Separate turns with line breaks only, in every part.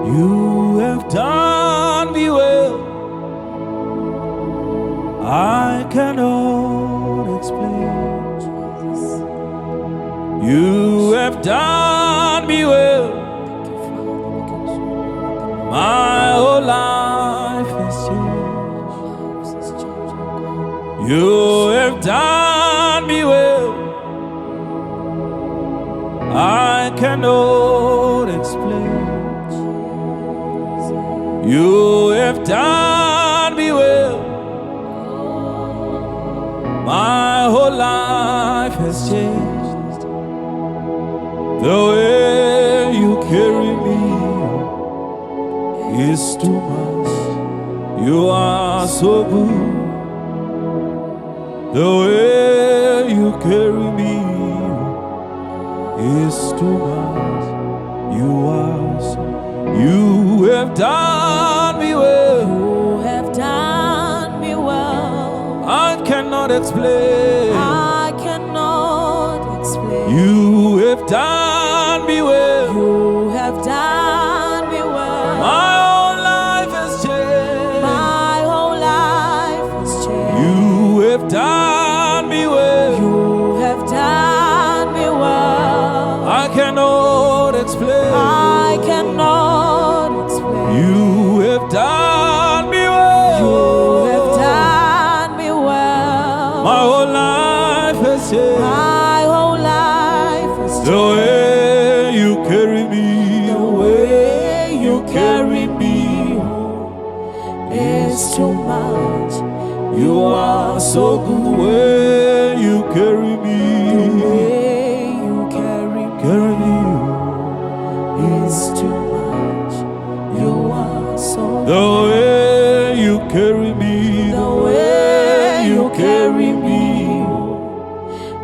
You have done me well. I cannot explain. You have done me well. My whole life has changed. You have done me well. I cannot explain. You have done me well. My whole life has changed. The way you carry me is too much. You are so good. The way you carry me is too much. You are so. You have done me well.
You have done me well.
I cannot explain.
I cannot explain.
You have done me well.
You have done me well.
My whole life has changed.
My whole life has changed.
You have done me well.
You have done me well.
I cannot explain.
I cannot explain.
You have done me well.
You have done me well.
My whole life has changed.
My whole life has changed.
The way you carry me,
The way you carry me is too much.
you are so good. The way you carry
The
me,
way you carry me is too much. You are so
the way you carry me,
The way you carry me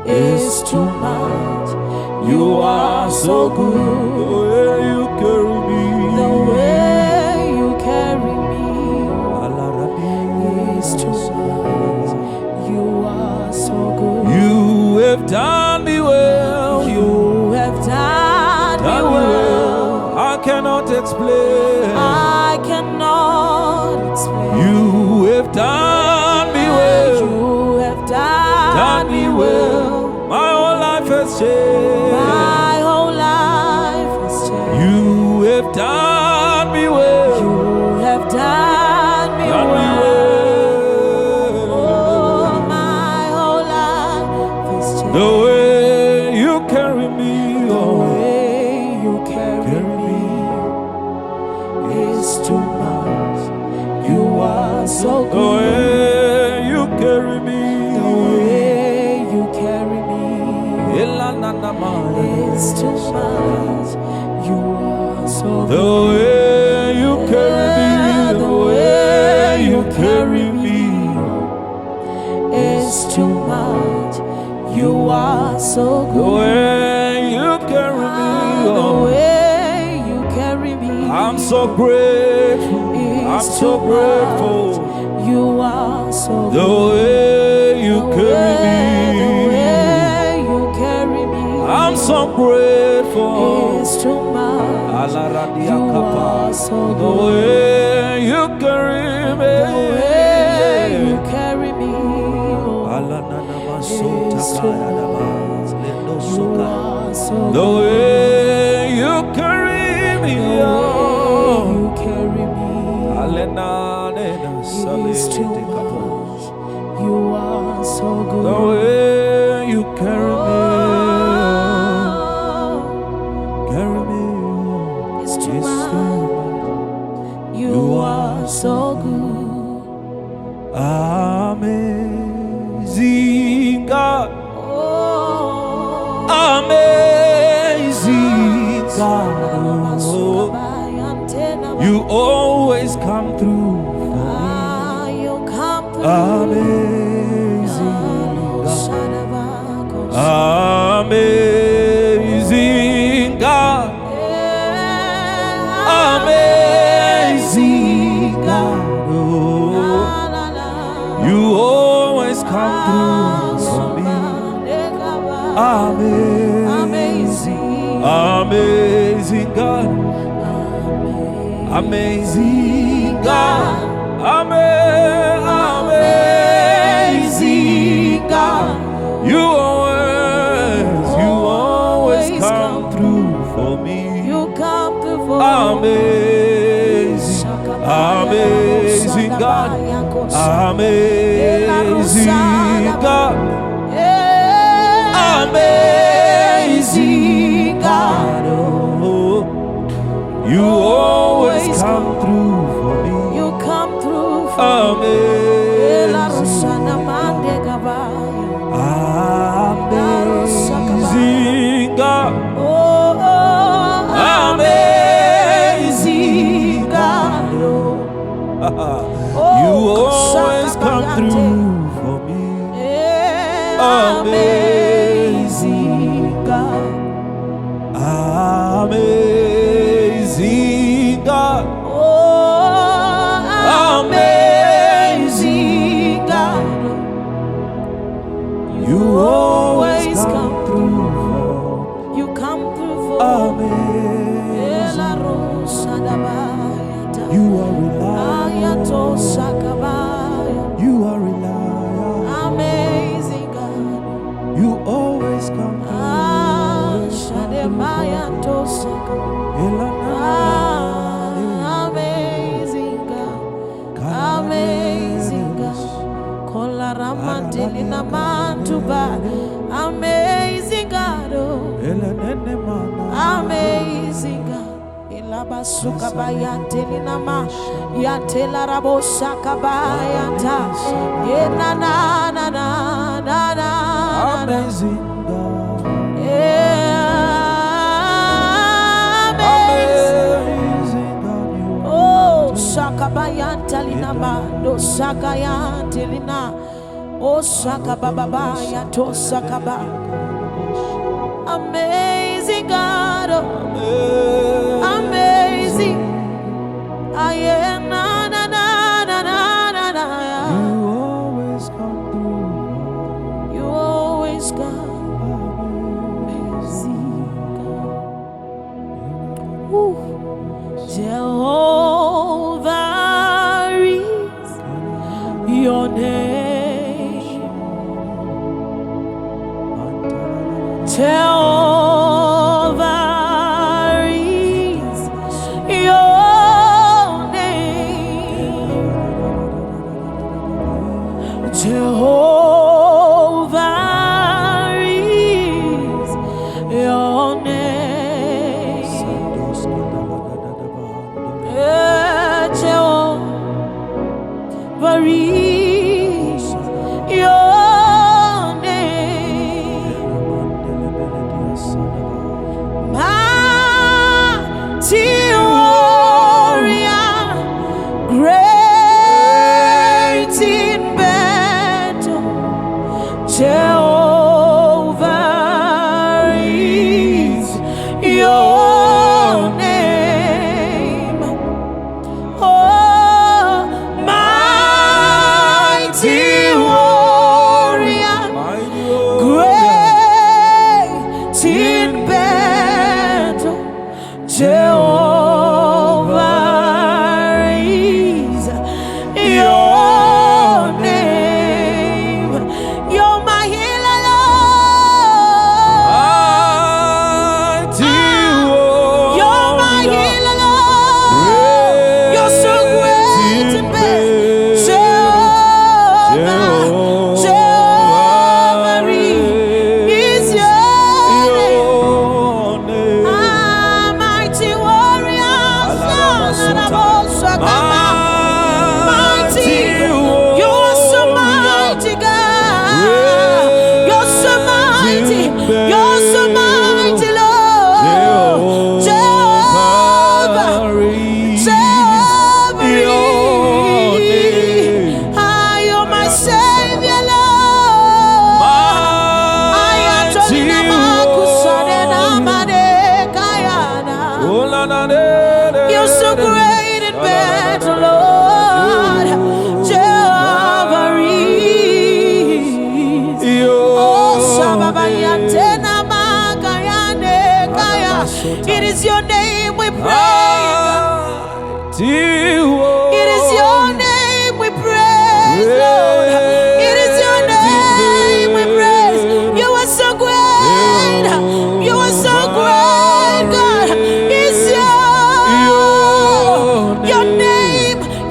is too much.
you are so good. The way you carry me,
The way you carry me is too much. You are so good.
you have done me well.
You have done me
Done me
well.
I cannot explain.
I cannot explain.
You have done me well.
You have done me well.
My whole life has changed.
My whole life has changed.
You have done me well.
You have done me
Done me
well.
well.
Oh, my whole life has changed.
The way you carry me,
The
oh,
way you carry
carry
me is too much. You are so
the
good.
way you carry me,
The way you carry me is too much. You are so
the
good.
way you carry me,
The way you carry
me.
is too much. You are so
The
good.
way you carry me,
The
oh,
way you carry me
I'm so grateful. I'm
is
so
too
grateful.
much. You are so
The
good.
way you
The
carry
way
me,
you carry me
I'm so grateful.
is too much.
Alaradia
You
kapa.
are so
The
good.
way you carry me,
The way you carry me
Alanana
is
masota
too
kaya
much.
lendo
You
soka.
are so
The
good.
way you carry me,
The way
oh,
you carry me
Alena nena
is too
salete kapo.
much. You are so good.
The way you carry me, carry me, oh,
It's too
is
much.
too
You are so good.
amazing God,
Oh,
amazing God. Oh, you always come through for me.
you come through.
Amazing God, amazing God, amazing Amazing, amazing God, amazing God, amazing God. You always come through for me.
You come through for
amazing, amazing God, amazing God, amazing God. Oh, you always come through for me.
You come through for
amazing, amazing God.
Oh,
Amazing God. You always come through for me.
Amazing God.
Amazing God.
Oh, amazing God.
You always come through for.
You come through for
amazing. You are reliable. You are reliable.
Amazing God.
You always come through.
Amazing God. Amazing God. Amazing God. Amazing God. Ilabasuka bayantelina ma yantela rabosa kabayanta na na na na na.
Amazing God.
Amazing God. Oh, sakabayantelina ma do sakayantelina. Oh, sakababa ya to sakaba. Amazing God. Amazing. I am na na na na na na.
You always come through.
You always come. Amazing God. Ooh. Jehovah is your name. Jehovah is your name. Jehovah is your name. It is your name we praise, Lord. It is your name we praise. You are so great. You are so great, God. It's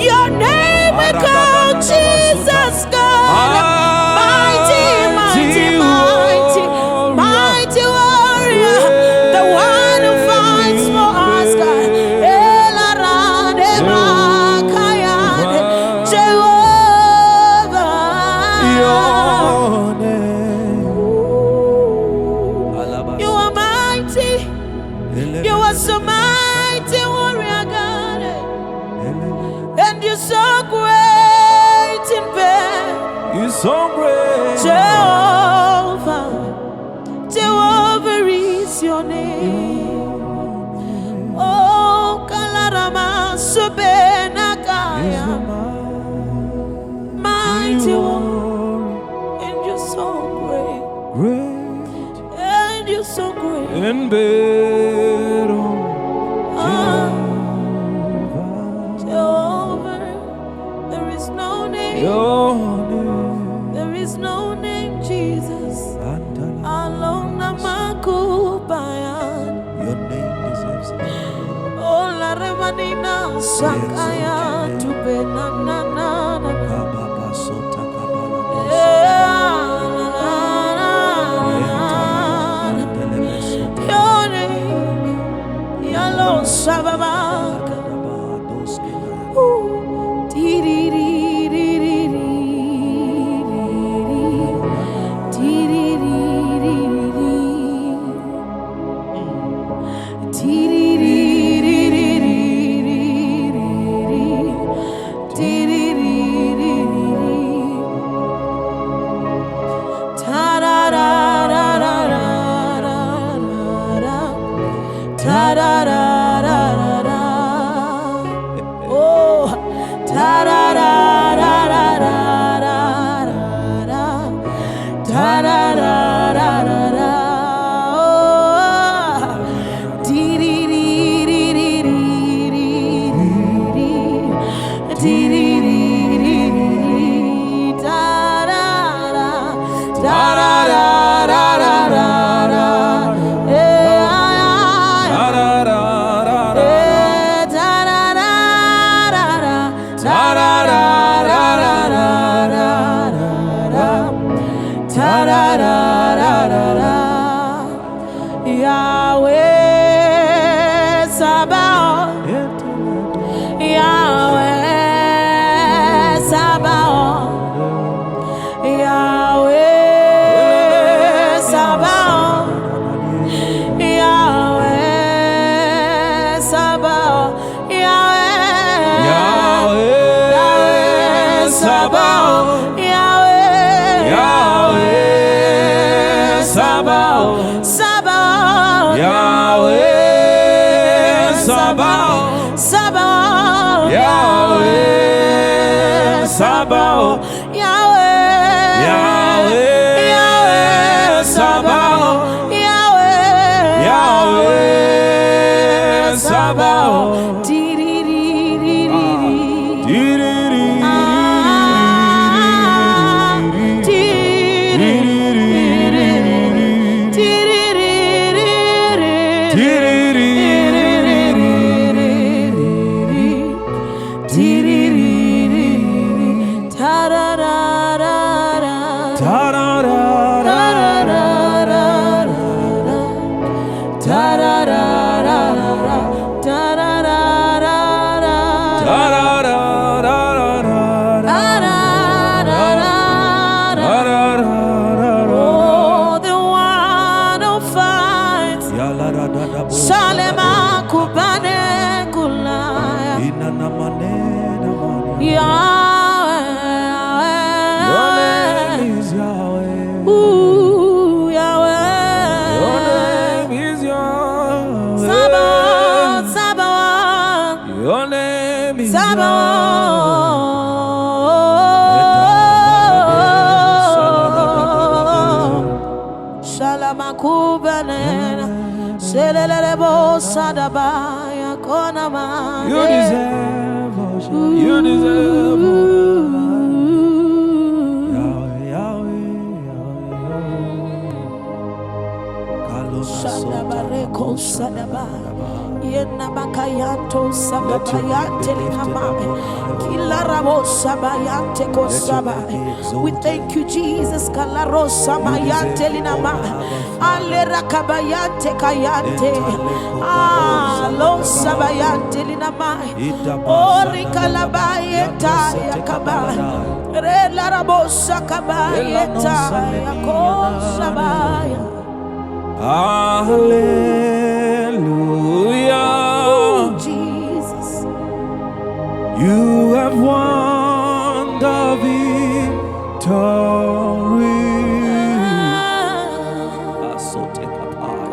your name we call Jesus, God. Mighty, mighty, mighty, mighty warrior, the one who fights for us, God. You are so mighty, warrior God, and you're so great in bed.
You're so great.
Jehovah, Jehovah is your name. Oh, Kalarama Subenakaya, mighty one, and you're so great. And you're so great.
In bed,
Jehovah, there is no name. There is no name, Jesus. Alone Namakubayan.
Your name deserves it.
Oh, la remanina sakaya to benana. Your name, Yalo Sababaka. Yahweh Sabaoth, Yahweh Sabaoth, Yahweh Sabaoth, Yahweh Sabaoth, Yahweh Sabaoth, Yahweh Sabaoth, Sabaoth,
Yahweh Sabaoth,
Sabaoth,
Yahweh Sabaoth,
Yahweh,
Yahweh Sabaoth,
Yahweh
Sabaoth,
Salema kubane kulaya. Yahweh, ooh, Yahweh.
Your name is Yahweh.
Sabaoth, Sabaoth.
Your name is
Sabaoth. Shalama kubane. Selelebo sadabaya konama.
You deserve not deserve. Yahweh, Yahweh, Yahweh.
Shadabareko Sadaba. Yenabakayanto Sabayante Linamame. Kilarabo Sabayante Kosabai. We thank you, Jesus. Kalaro Sabayante Linamame. Alera Kabayante Kayante. Lo Sabayante Linamame. Ori Kalabayeta Yakabai. Relarabo Sakabayeta Yakosabaya.
Hallelujah.
Oh, Jesus.
You have won the victory.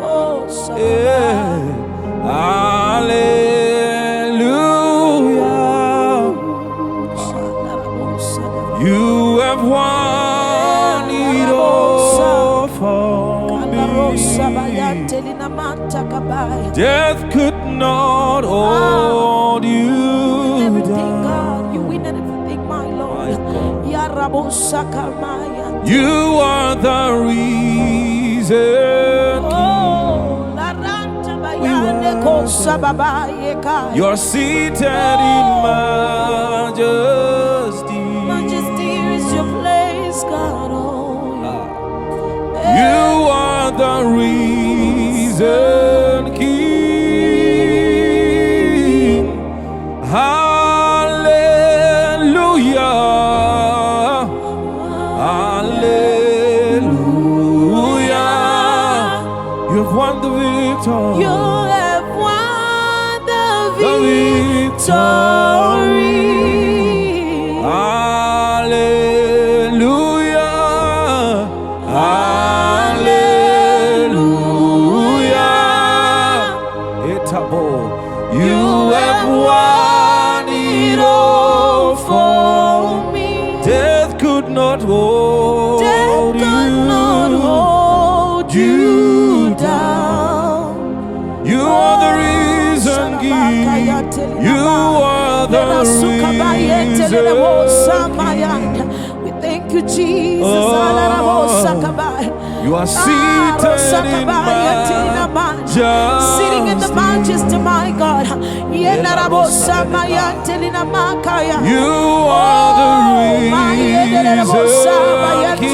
Oh,
Yeah. Hallelujah. You have won it all for me. Death could not hold you
Everything, God,
down.
you win everything, my Lord.
You are the reason. You're seated in majesty.
Majesty is your place, God.
You are the reason, King. Hallelujah. Hallelujah. You've won the victory.
You have won the victory.
Hallelujah. Hallelujah. Etabo. You have won it all for
me.
Death could not hold
Death could not hold you down.
You are the reason, King. You are the reason.
We thank you, Jesus.
You are seated in majesty.
Sitting in the majesty, my God. You
are the reason, King.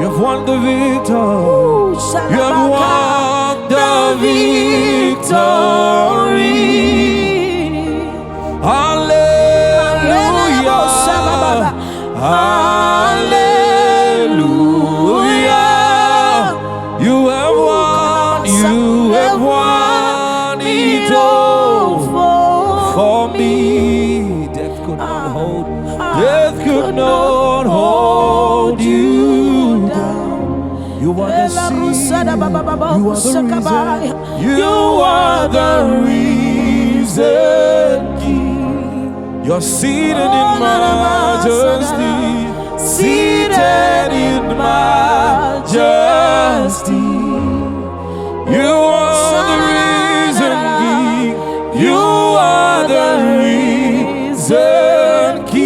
You've won the victory. You have won the victory. Hallelujah. Hallelujah. You have won. You have won it all for me. Death could not hold. Death could not hold you down. You are the seed. You are the reason, King. You're seated in majesty. Seated in majesty. You are the reason, King. You are the reason, King.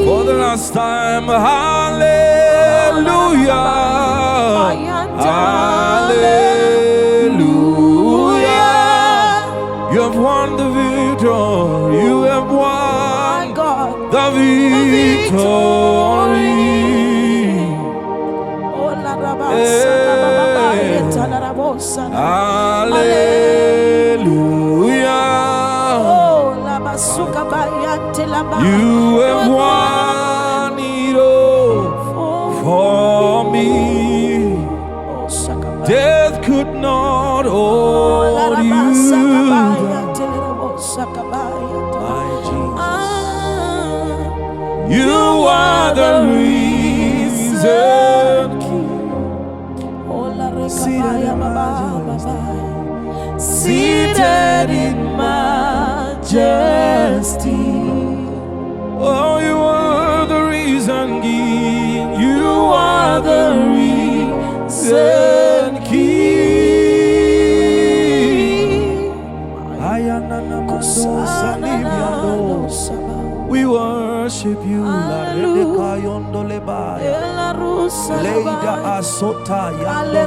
For the last time, hallelujah. Hallelujah. You have won the victory. You have won the victory. Hallelujah. You have won it all for me. Death could not hold you down. My Jesus. You are the reason, seated in majesty. Oh, you risen King. We worship you. Leida asota yando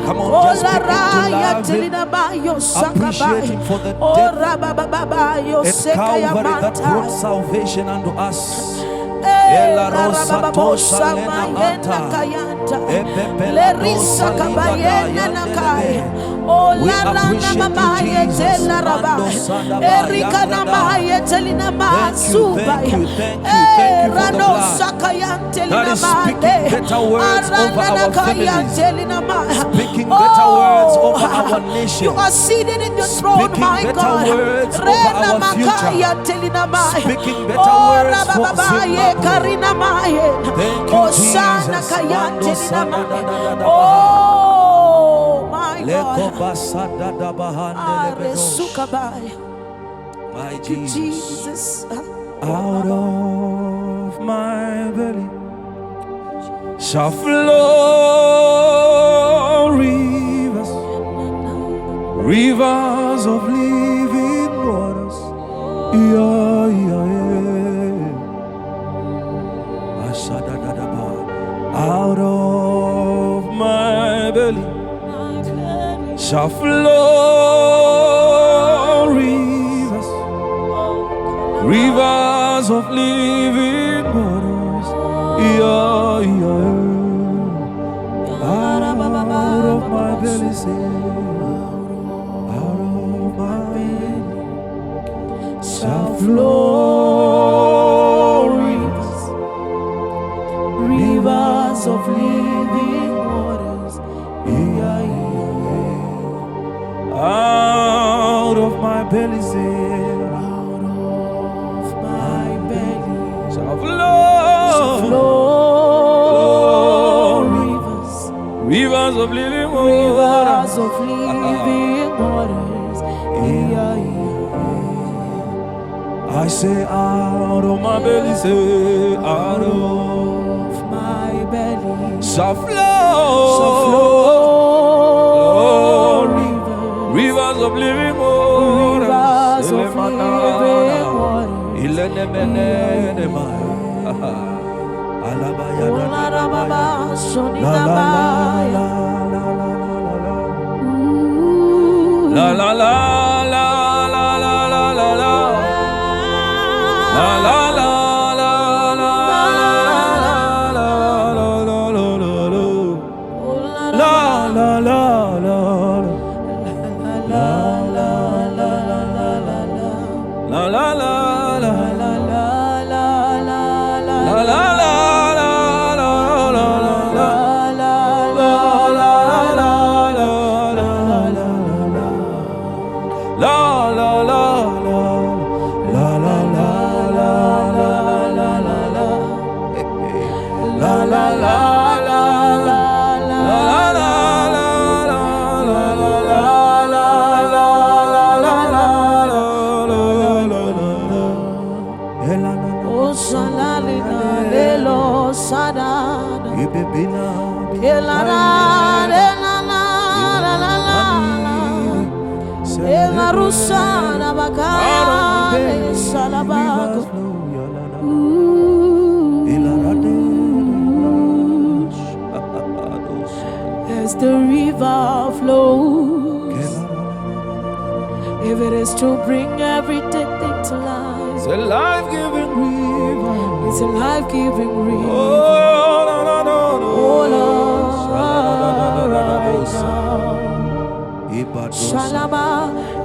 come on, just begin to love him. Appreciate him for the death at Calvary that brought salvation unto us. Ela rosa tosha lena mata Lerisa kabayena nakai. Oh la rana mamaye tela rabai. Erika na maye telina masubai. Rano sakayante lina made. Arana kayante lina made. Speaking better words over our nation.
You are seated in your throne, my God. Rena makaya telina made.
Speaking better words for Zimbabwe.
Karina maye.
Oh sana kayante lina made. Oh my God. My Jesus. Out of my belly shall flow rivers of living waters. Yeah, yeah, yeah. Out of my belly shall flow rivers of living waters. Yeah, yeah. Out of my belly, say, out of my belly shall flow rivers of living waters. Yeah, yeah. Out of my belly, say, rivers of living waters. Rivers of living waters. Yeah, yeah. I say out of my belly, say out of my belly shall flow rivers of living waters. Rivers of living waters. La la la la la la la la la la la la la As the river flows, if it is to bring every dead thing to life, it's a life-giving river. It's a life-giving river. Oh, no, no, no, no. Oh, Lord, Shalama,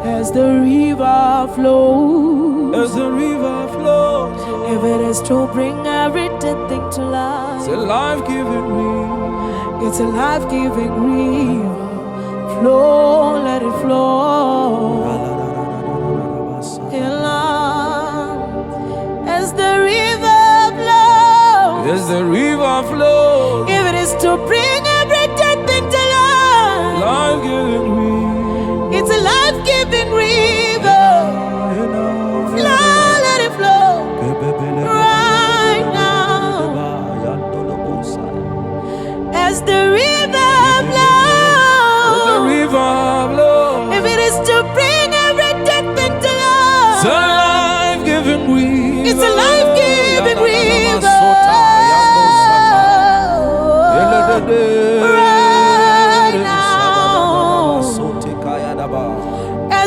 as the river flows, as the river flows, if it is to bring every dead thing to life, it's a life-giving river. It's a life-giving river. Flow, let it flow. As the river flows, as the river flows, if it is to bring every dead thing to life, life-giving river. It's a life-giving river. Flow, let it flow.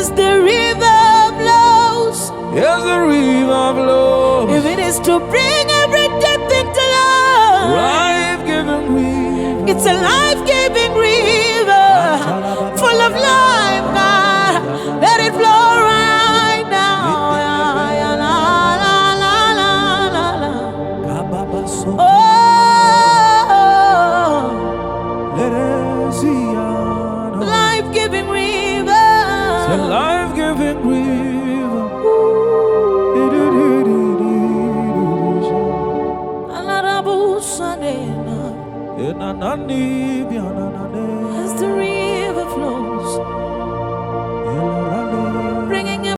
as the river flows,
As the river flows,
if it is to bring every death into life,
life-giving river.
it's a life-giving river, full of life, God. Let it flow right now. La, la, la, la, la, la. Oh, life-giving river.
It's a life-giving river.
As the river flows.